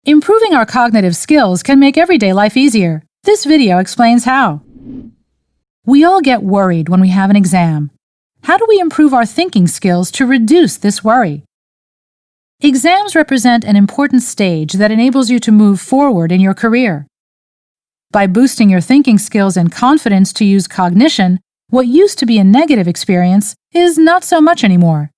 Improving our cognitive skills can make everyday life easier. This video explains how. We all get worried when we have an exam. How do we improve our thinking skills to reduce this worry? Exams represent an important stage that enables you to move forward in your career. By boosting your thinking skills and confidence to use cognition, what used to be a negative experience is not so much anymore.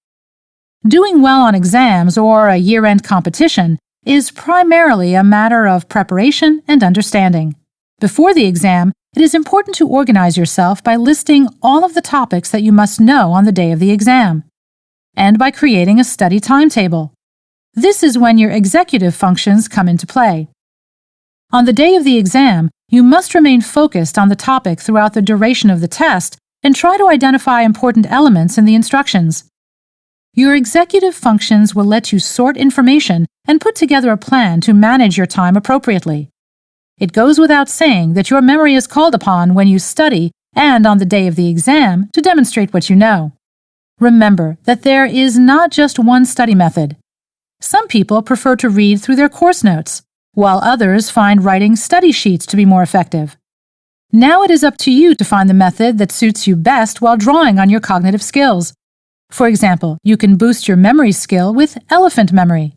Doing well on exams or a year-end competition is primarily a matter of preparation and understanding. Before the exam, it is important to organize yourself by listing all of the topics that you must know on the day of the exam, and by creating a study timetable. This is when your executive functions come into play. On the day of the exam, you must remain focused on the topic throughout the duration of the test and try to identify important elements in the instructions. Your executive functions will let you sort information and put together a plan to manage your time appropriately. It goes without saying that your memory is called upon when you study and on the day of the exam to demonstrate what you know. Remember that there is not just one study method. Some people prefer to read through their course notes, while others find writing study sheets to be more effective. Now it is up to you to find the method that suits you best while drawing on your cognitive skills. For example, you can boost your memory skill with elephant memory.